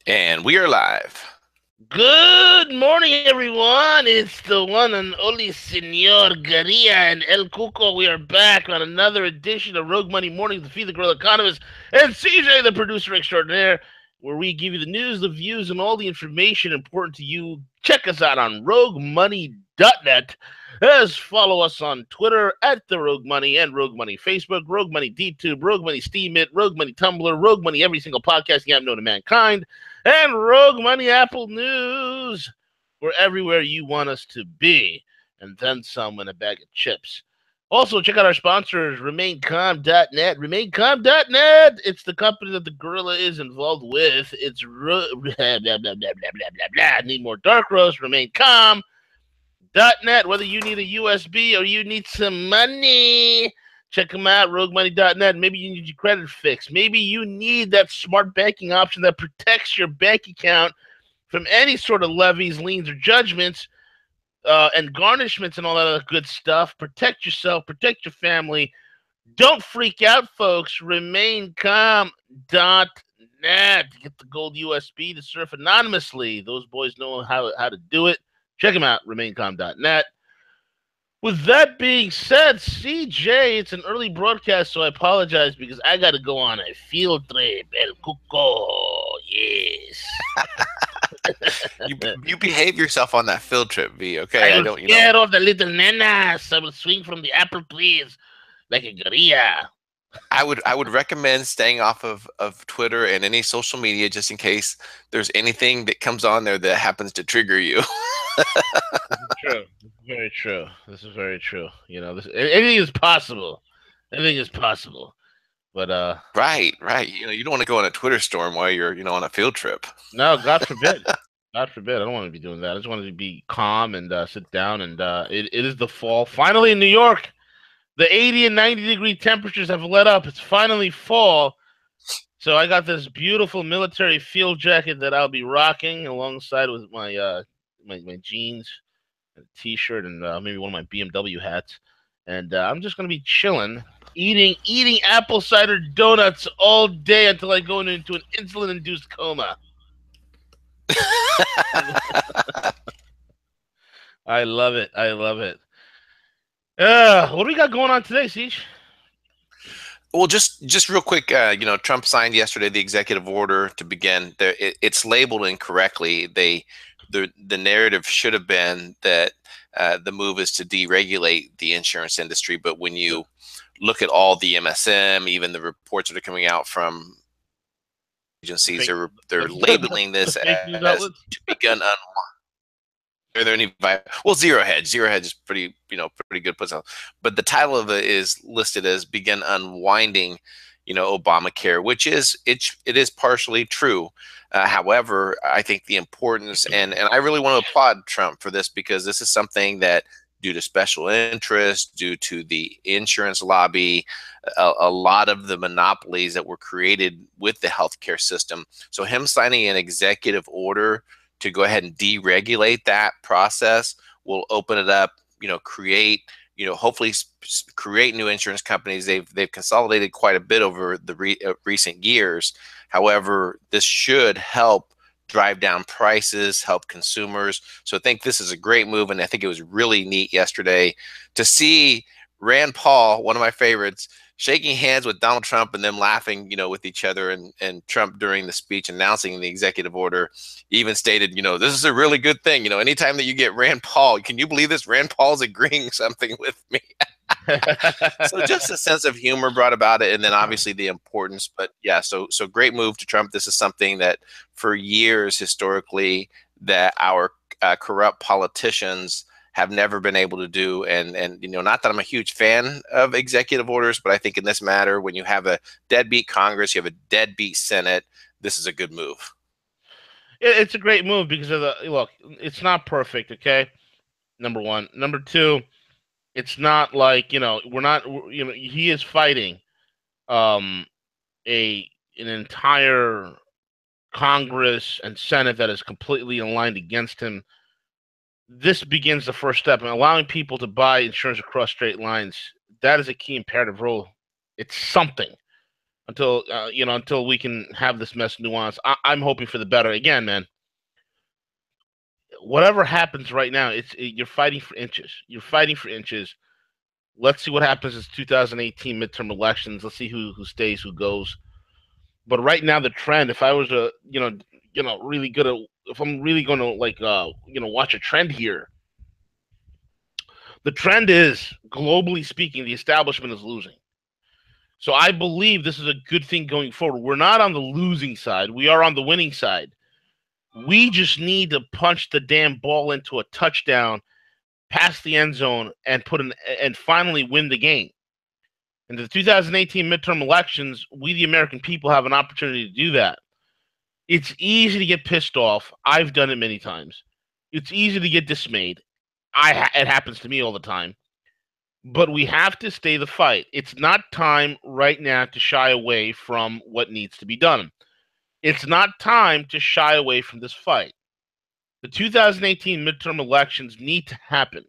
And we are live. Good morning, everyone. It's the one and only Senor Garia and El Cuco. We are back on another edition of Rogue Money Mornings, the Feed the Girl Economist, and CJ, the producer extraordinaire, where we give you the news, the views, and all the information important to you. Check us out on roguemoney.net. As follow us on Twitter at the Rogue Money and Rogue Money Facebook, Rogue Money DTube, Rogue Money Steemit, Rogue Money Tumblr, Rogue Money every single podcast you have known to mankind, and Rogue Money Apple News. We're everywhere you want us to be, and then some in a bag of chips. Also, check out our sponsors, RemainCalm.net. RemainCalm.net. It's the company that the gorilla is involved with. It's blah, blah, blah, blah, blah, blah, blah, blah. Need more dark roast? RemainCalm.net. Whether you need a USB or you need some money, check them out, roguemoney.net. Maybe you need your credit fixed. Maybe you need that smart banking option that protects your bank account from any sort of levies, liens, or judgments, and garnishments and all that other good stuff. Protect yourself, protect your family. Don't freak out, folks. RemainCalm.net. Get the gold USB to surf anonymously. Those boys know how to do it. Check them out, RemainCalm.net. With that being said, CJ, it's an early broadcast, so I apologize because I got to go on a field trip. El Cuco, yes. You behave yourself on that field trip, V. Okay, I I will don't. scare off the little nenas. I will swing from the apple trees like a gorilla. I would recommend staying off of Twitter and any social media just in case there's anything that comes on there that happens to trigger you. This is true. This is very true. This is very true. Anything is possible. Anything is possible. But Right, right. You don't want to go on a Twitter storm while you're on a field trip. no, God forbid. God forbid. I don't want to be doing that. I just wanted to be calm and sit down. And it is the fall. Finally in New York, the 80 and 90-degree temperatures have let up. It's finally fall. So I got this beautiful military field jacket that I'll be rocking alongside with my jeans, and a t-shirt, and maybe one of my BMW hats. And I'm just gonna be chilling, eating apple cider donuts all day until I go into an insulin-induced coma. I love it. I love it. What do we got going on today, Siege? Well, just real quick, Trump signed yesterday the executive order to begin. It's labeled incorrectly. The narrative should have been that the move is to deregulate the insurance industry, but when you look at all the MSM, even the reports that are coming out from agencies, they're labeling this as to begin. Are there any? Well, Zero Hedge. Zero Hedge is pretty good. Puts out, but the title of it is listed as "Begin Unwinding," Obamacare, which it is partially true. However, I think the importance and I really want to applaud Trump for this because this is something that, due to special interest, due to the insurance lobby, a lot of the monopolies that were created with the healthcare system. So him signing an executive order to go ahead and deregulate that process will open it up, create, hopefully create new insurance companies. They've consolidated quite a bit over the recent years. However, this should help drive down prices, help consumers. So I think this is a great move, and I think it was really neat yesterday to see Rand Paul, one of my favorites, shaking hands with Donald Trump and them laughing, with each other. And Trump, during the speech announcing the executive order, even stated, this is a really good thing. Anytime that you get Rand Paul, can you believe this? Rand Paul's agreeing something with me. So just a sense of humor brought about it, and then obviously the importance. But yeah, so great move to Trump. This is something that for years historically that our corrupt politicians have never been able to do. And not that I'm a huge fan of executive orders, but I think in this matter, when you have a deadbeat Congress, you have a deadbeat Senate, this is a good move. It's a great move because of look. It's not perfect, okay. Number one. Number two. It's not like we're not. He is fighting um, an entire Congress and Senate that is completely aligned against him. This begins the first step in allowing people to buy insurance across straight lines. That is a key imperative role. It's something. until we can have this mess nuanced. I'm hoping for the better. Again, man, whatever happens right now, you're fighting for inches. You're fighting for inches. Let's see what happens in 2018 midterm elections. Let's see who stays, who goes. But right now, the trend, if I was really good at, if I'm really going to watch a trend here, the trend is, globally speaking, the establishment is losing. So I believe this is a good thing going forward. We're not on the losing side. We are on the winning side. We just need to punch the damn ball into a touchdown, past the end zone, and finally win the game. In the 2018 midterm elections, we, the American people, have an opportunity to do that. It's easy to get pissed off. I've done it many times. It's easy to get dismayed. It happens to me all the time. But we have to stay the fight. It's not time right now to shy away from what needs to be done. It's not time to shy away from this fight. The 2018 midterm elections need to happen.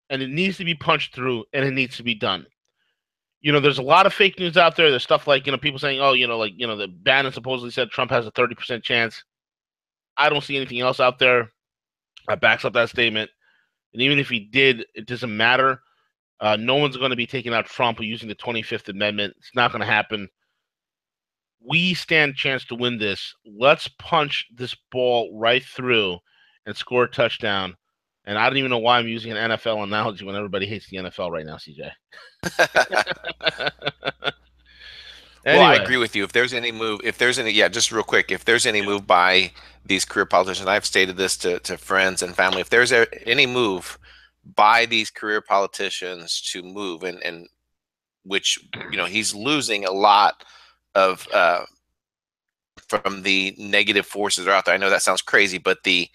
And it needs to be punched through, and it needs to be done. There's a lot of fake news out there. There's stuff like, people saying, the Bannon supposedly said Trump has a 30% chance. I don't see anything else out there that backs up that statement. And even if he did, it doesn't matter. No one's going to be taking out Trump using the 25th Amendment. It's not going to happen. We stand a chance to win this. Let's punch this ball right through and score a touchdown. And I don't even know why I'm using an NFL analogy when everybody hates the NFL right now, CJ. Well, I agree with you. If there's any move, just real quick, if there's any move by these career politicians, I've stated this to friends and family, if there's any move by these career politicians to move, and which, he's losing a lot of from the negative forces that are out there. I know that sounds crazy, but the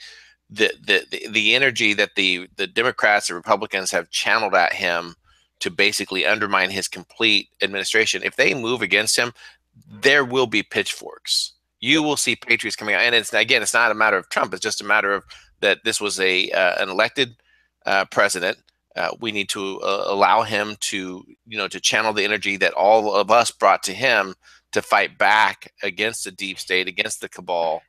energy that the Democrats and Republicans have channeled at him to basically undermine his complete administration, if they move against him, there will be pitchforks. You will see patriots coming out, and it's not a matter of Trump. It's just a matter of that this was an elected president. We need to allow him to to channel the energy that all of us brought to him to fight back against the deep state, against the cabal.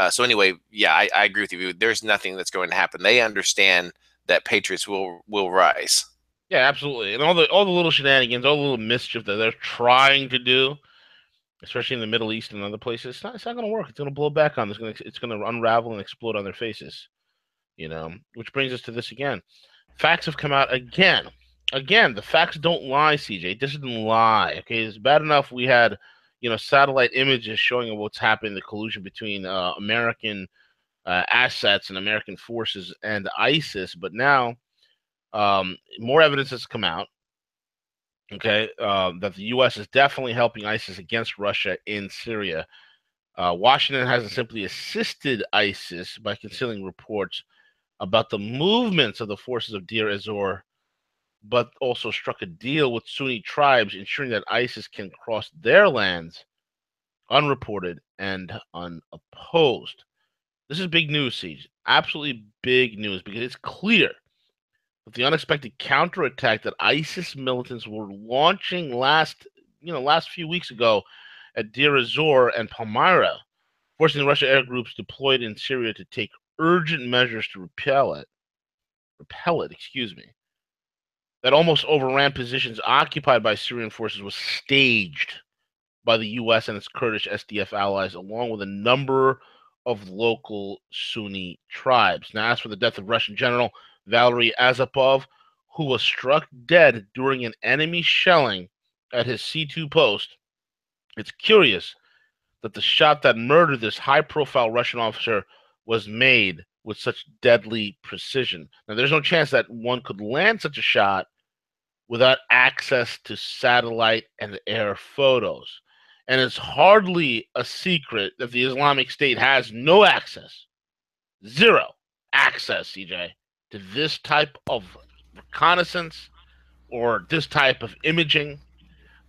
So anyway, yeah, I agree with you. There's nothing that's going to happen. They understand that patriots will rise. Yeah, absolutely. And all the little shenanigans, all the little mischief that they're trying to do, especially in the Middle East and other places, it's not going to work. It's going to blow back on them. It's going to unravel and explode on their faces. Which brings us to this again. Facts have come out again. Again, the facts don't lie, CJ. This doesn't lie. Okay, it's bad enough we had satellite images showing what's happening, the collusion between American assets and American forces and ISIS, but now more evidence has come out, okay, that the U.S. is definitely helping ISIS against Russia in Syria. Washington hasn't simply assisted ISIS by concealing reports about the movements of the forces of Deir ez-Zor, but also struck a deal with Sunni tribes, ensuring that ISIS can cross their lands unreported and unopposed. This is big news, Siege. Absolutely big news, because it's clear that the unexpected counterattack that ISIS militants were launching last few weeks ago at Deir ez-Zor and Palmyra, forcing the Russian air groups deployed in Syria to take urgent measures to repel it, that almost overran positions occupied by Syrian forces, was staged by the U.S. and its Kurdish SDF allies, along with a number of local Sunni tribes. Now, as for the death of Russian General Valery Azapov, who was struck dead during an enemy shelling at his C2 post, it's curious that the shot that murdered this high-profile Russian officer was made with such deadly precision. Now, there's no chance that one could land such a shot without access to satellite and air photos. And it's hardly a secret that the Islamic State has no access, zero access, CJ, to this type of reconnaissance or this type of imaging.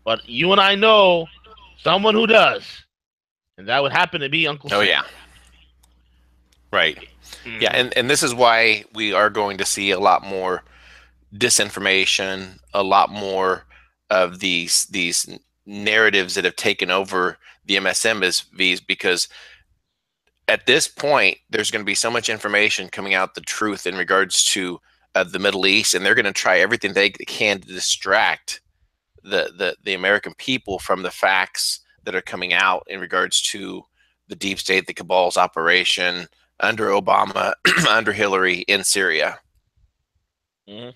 But you and I know someone who does, and that would happen to be Uncle Sam. Oh, yeah. Right. Mm-hmm. Yeah, and this is why we are going to see a lot more disinformation, a lot more of these narratives that have taken over the MSMVs, because at this point, there's going to be so much information coming out, the truth in regards to the Middle East, and they're going to try everything they can to distract the American people from the facts that are coming out in regards to the deep state, the cabal's operation under Obama, under Hillary in Syria. Mm-hmm.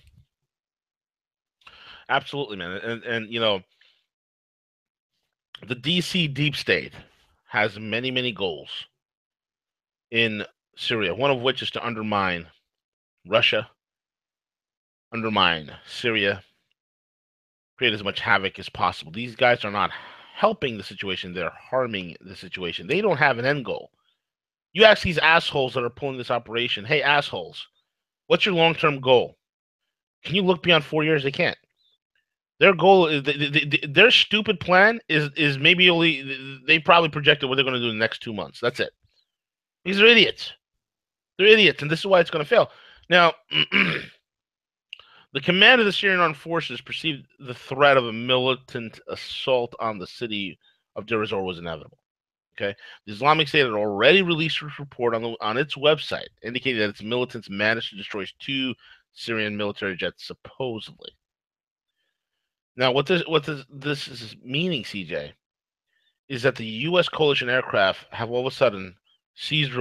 Absolutely, man. And you know, the DC deep state has many, many goals in Syria, one of which is to undermine Russia, undermine Syria, create as much havoc as possible. These guys are not helping the situation, they're harming the situation. They don't have an end goal. You ask these assholes that are pulling this operation, hey, assholes, what's your long term goal? Can you look beyond 4 years? They can't. Their goal is their stupid plan is maybe only they probably projected what they're going to do in the next 2 months. That's it. These are idiots. They're idiots, and this is why it's going to fail. Now, the command of the Syrian armed forces perceived the threat of a militant assault on the city of Deir ez-Zor was inevitable. Okay, the Islamic State had already released a report on its website indicating that its militants managed to destroy 2 Syrian military jets, supposedly. Now, what this is meaning, CJ, is that the U.S. coalition aircraft have all of a sudden seized,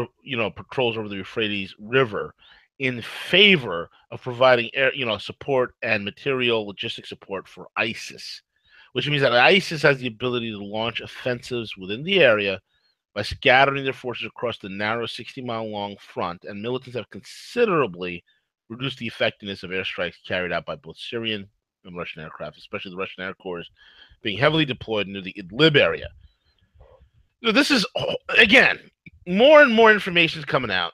patrols over the Euphrates River in favor of providing air, support and material logistic support for ISIS, which means that ISIS has the ability to launch offensives within the area by scattering their forces across the narrow 60-mile-long front, and militants have considerably reduced the effectiveness of airstrikes carried out by both Syrian and Russian aircraft, especially the Russian Air Corps being heavily deployed near the Idlib area. So this is, again, more and more information is coming out,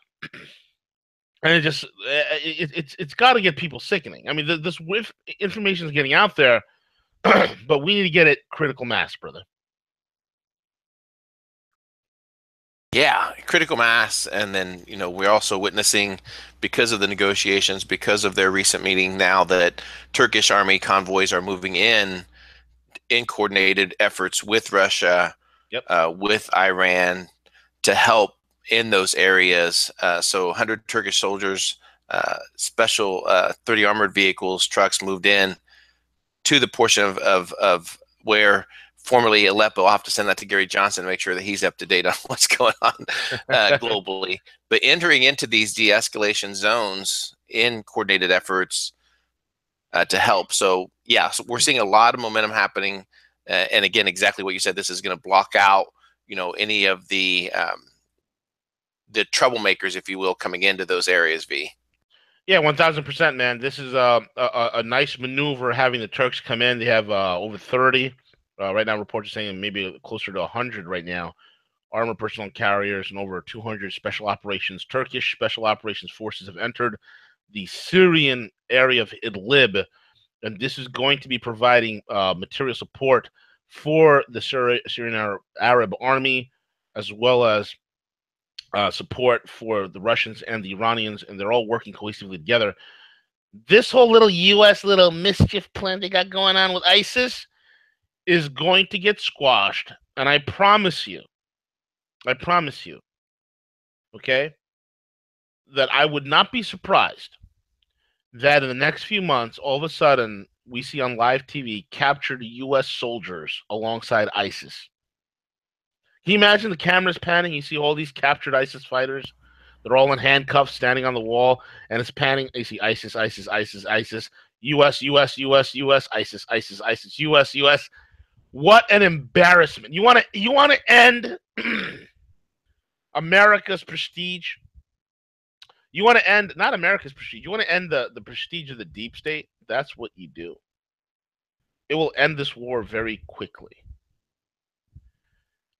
and it's got to get people sickening. I mean, this information is getting out there, but we need to get it critical mass, brother. Yeah, critical mass. And then, we're also witnessing, because of the negotiations, because of their recent meeting now, that Turkish army convoys are moving in coordinated efforts with Russia, Yep. with Iran, to help in those areas. So 100 Turkish soldiers, special 30 armored vehicles, trucks moved in to the portion of where formerly Aleppo. I'll have to send that to Gary Johnson to make sure that he's up to date on what's going on globally. But entering into these de-escalation zones in coordinated efforts to help. So yeah, so we're seeing a lot of momentum happening. And again, exactly what you said, this is going to block out, any of the troublemakers, if you will, coming into those areas, V. Yeah, 1,000%, man. This is a nice maneuver having the Turks come in. They have over 30. Right now, reports are saying maybe closer to 100 right now. Armored personnel carriers and over 200 special operations. Turkish special operations forces have entered the Syrian area of Idlib, and this is going to be providing material support for the Syrian Arab army, as well as support for the Russians and the Iranians, and they're all working cohesively together. This whole little U.S. little mischief plan they got going on with ISIS is going to get squashed, and I promise you, okay, that I would not be surprised that in the next few months, all of a sudden, we see on live TV captured U.S. soldiers alongside ISIS. Can you imagine the cameras panning? You see all these captured ISIS fighters. They're all in handcuffs standing on the wall, and it's panning. You see ISIS, ISIS, ISIS, ISIS, US, US, US, US, ISIS, ISIS, ISIS, US, US. What an embarrassment. You want to end America's prestige? You want to end, not America's prestige, you want to end the prestige of the deep state? That's what you do. It will end this war very quickly.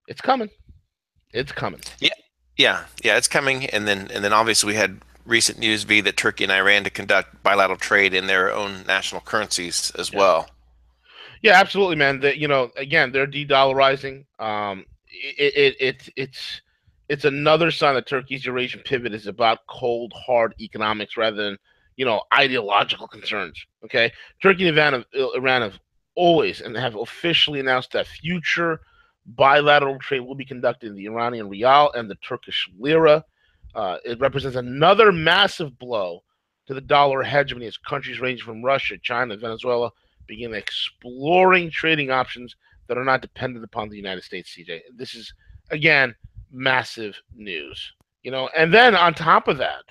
It's coming. It's coming. Yeah, it's coming. And then obviously we had recent news, V, that Turkey and Iran to conduct bilateral trade in their own national currencies as well. Yeah, absolutely, man. That, again, they're de-dollarizing. It's another sign that Turkey's Eurasian pivot is about cold, hard economics rather than ideological concerns. Okay, Turkey and Iran have always and have officially announced that future bilateral trade will be conducted in the Iranian rial and the Turkish lira. It represents another massive blow to the dollar hegemony as countries ranging from Russia, China, and Venezuela begin exploring trading options that are not dependent upon the United States, CJ. This is, again, massive news. And then on top of that,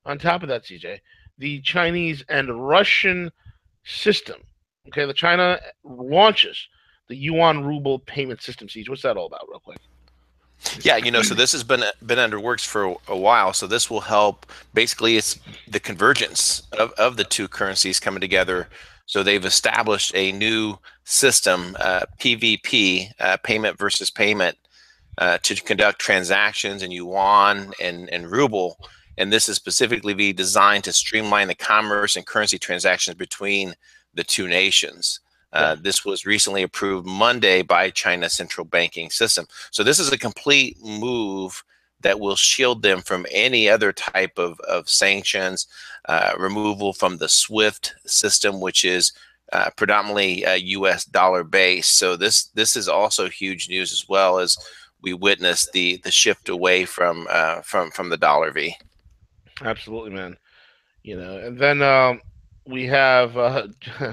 CJ, the Chinese and Russian system. Okay, the China launches the yuan ruble payment system. CJ, what's that all about, real quick? Yeah, so this has been under works for a while. So this will help. Basically, it's the convergence of the two currencies coming together. So they've established a new system, PVP, payment versus payment, to conduct transactions in yuan and ruble. And this is specifically be designed to streamline the commerce and currency transactions between the two nations. This was recently approved Monday by China's central banking system. So this is a complete move that will shield them from any other type of sanctions, removal from the SWIFT system, which is predominantly U.S. dollar based. So this is also huge news, as well as we witnessed the shift away from the dollar V. Absolutely, man. And then we have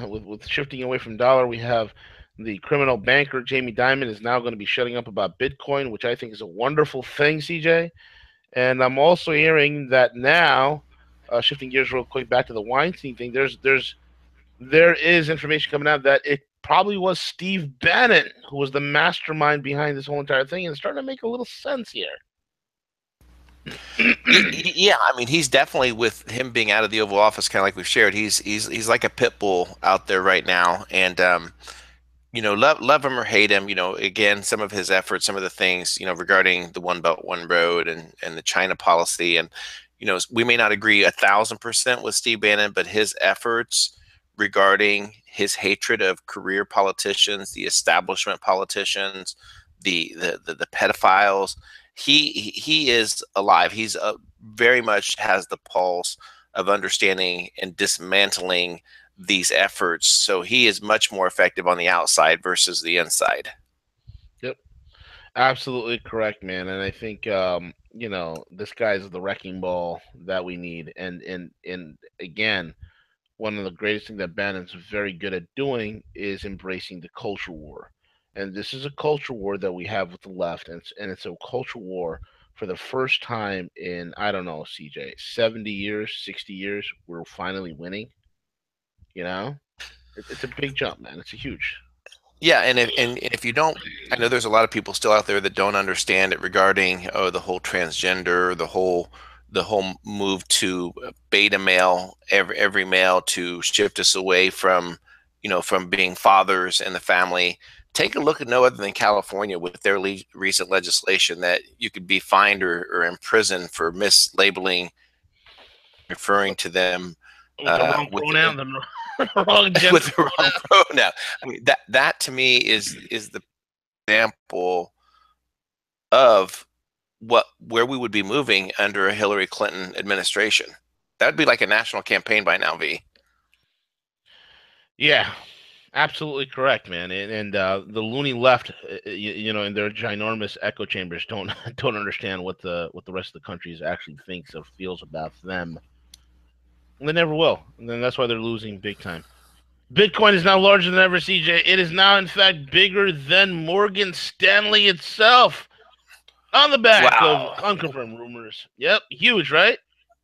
with shifting away from dollar, we have the criminal banker Jamie Dimon is now going to be shutting up about Bitcoin, which I think is a wonderful thing, CJ. And I'm also hearing that now, shifting gears real quick back to the Weinstein thing. There is information coming out that it probably was Steve Bannon who was the mastermind behind this whole entire thing, and it's starting to make a little sense here. Yeah, I mean, he's definitely, with him being out of the Oval Office, kind of like we've shared. He's like a pit bull out there right now, and love him or hate him. Again, some of his efforts, some of the things, regarding the One Belt, One Road, and the China policy, and we may not agree 1,000% with Steve Bannon, but his efforts regarding his hatred of career politicians, the establishment politicians, the pedophiles. He is alive. He's very much has the pulse of understanding and dismantling these efforts. So he is much more effective on the outside versus the inside. Yep, absolutely correct, man. And I think this guy's the wrecking ball that we need. And again, one of the greatest things that Bannon's very good at doing is embracing the culture war. And this is a culture war that we have with the left, and it's a culture war for the first time in, I don't know, CJ, 70 years, 60 years. We're finally winning. You know, it's a big jump, man. It's a huge. Yeah, and if you don't, I know there's a lot of people still out there that don't understand it regarding the whole transgender, the whole move to beta male, every male, to shift us away from from being fathers in the family. Take a look at no other than California with their recent legislation that you could be fined or imprisoned for mislabeling, referring to them With the wrong with pronoun, the wrong gender with the wrong pronoun. I mean, that to me is the example of where we would be moving under a Hillary Clinton administration. That would be like a national campaign by now, V. Yeah, absolutely correct, man. And the loony left, in their ginormous echo chambers, don't don't understand what the rest of the country actually thinks or feels about them. And they never will. And then that's why they're losing big time. Bitcoin is now larger than ever, CJ. It is now, in fact, bigger than Morgan Stanley itself. On the back of Wow. unconfirmed rumors. Yep, huge, right?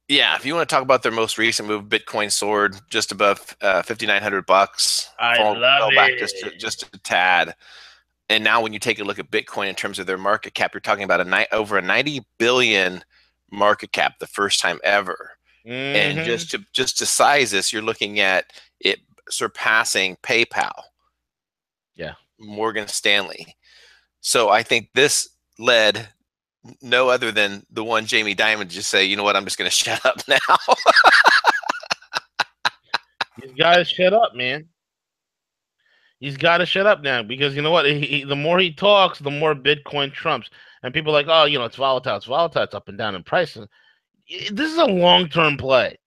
Yeah, if you want to talk about their most recent move, Bitcoin soared just above $5,900, I love fell back it. just a tad. And now, when you take a look at Bitcoin in terms of their market cap, you're talking about over a 90 billion market cap, the first time ever. And Mm-hmm. just to size this, you're looking at it surpassing PayPal, Yeah. Morgan Stanley. So I think this led no other than the one Jamie Dimon just say, you know what, I'm just going to shut up now. He's got to shut up, man. He's got to shut up now because you know what? The more he talks, the more Bitcoin trumps. And people are like, oh, it's volatile. It's volatile. It's up and down in price. This is a long-term play.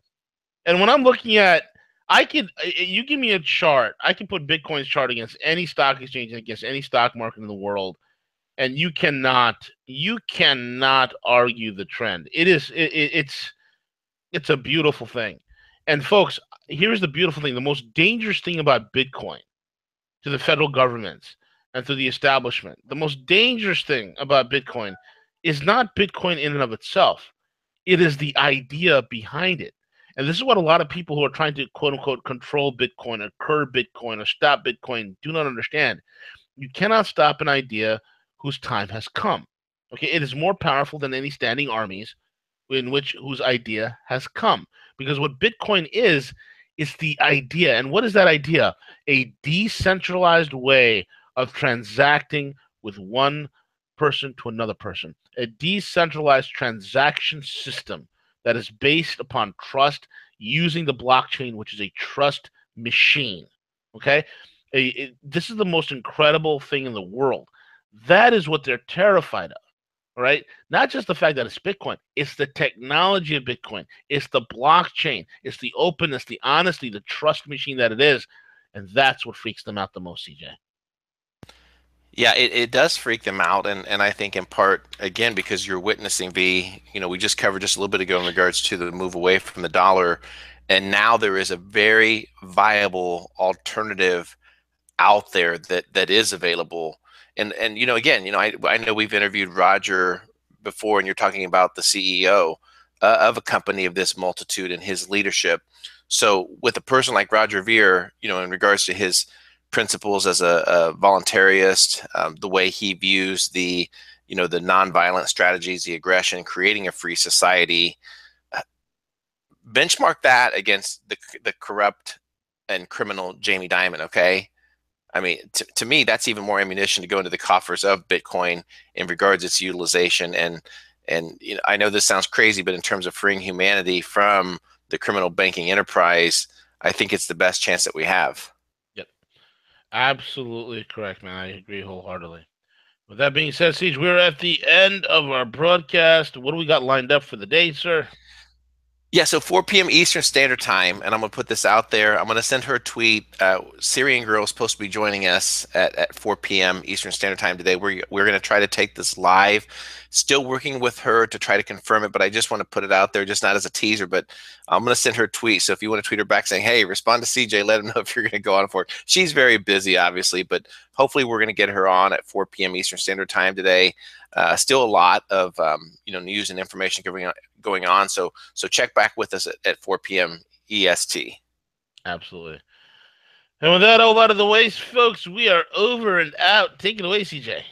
And when I'm looking at, You give me a chart. I can put Bitcoin's chart against any stock exchange and against any stock market in the world, and you cannot argue the trend. It's a beautiful thing. And folks, here's the beautiful thing: the most dangerous thing about Bitcoin to the federal governments and to the establishment, the most dangerous thing about Bitcoin is not Bitcoin in and of itself. It is the idea behind it. And this is what a lot of people who are trying to quote unquote control Bitcoin or curb Bitcoin or stop Bitcoin do not understand. You cannot stop an idea whose time has come. Okay, it is more powerful than any standing armies whose idea has come. Because what Bitcoin is the idea. And what is that idea? A decentralized way of transacting with one person to another person. A decentralized transaction system that is based upon trust using the blockchain, which is a trust machine. Okay? This is the most incredible thing in the world. That is what they're terrified of. Right? Not just the fact that it's Bitcoin, it's the technology of Bitcoin, it's the blockchain, it's the openness, the honesty, the trust machine that it is. And that's what freaks them out the most, CJ. Yeah, it does freak them out, and I think in part again because you're witnessing we just covered just a little bit ago in regards to the move away from the dollar, and now there is a very viable alternative out there that is available. And again, I know we've interviewed Roger before, and you're talking about the CEO of a company of this multitude and his leadership. So with a person like Roger Ver, in regards to his principles as a voluntarist, the way he views the nonviolent strategies, the aggression, creating a free society, benchmark that against the corrupt and criminal Jamie Dimon. Okay, I mean, to me, that's even more ammunition to go into the coffers of Bitcoin in regards to its utilization. And I know this sounds crazy, but in terms of freeing humanity from the criminal banking enterprise, I think it's the best chance that we have. Yep. Absolutely correct, man. I agree wholeheartedly. With that being said, Siege, we're at the end of our broadcast. What do we got lined up for the day, sir? Yeah, so 4 p.m. Eastern Standard Time, and I'm going to put this out there. I'm going to send her a tweet. Syrian Girl is supposed to be joining us at 4 p.m. Eastern Standard Time today. We're going to try to take this live. Still working with her to try to confirm it, but I just want to put it out there, just not as a teaser. But I'm going to send her a tweet. So if you want to tweet her back saying, hey, respond to CJ, let him know if you're going to go on for it. She's very busy, obviously, but hopefully we're going to get her on at 4 p.m. Eastern Standard Time today. Still a lot of news and information going on. So check back with us at 4 p.m. EST. Absolutely. And with that all out of the way, folks, we are over and out. Take it away, CJ.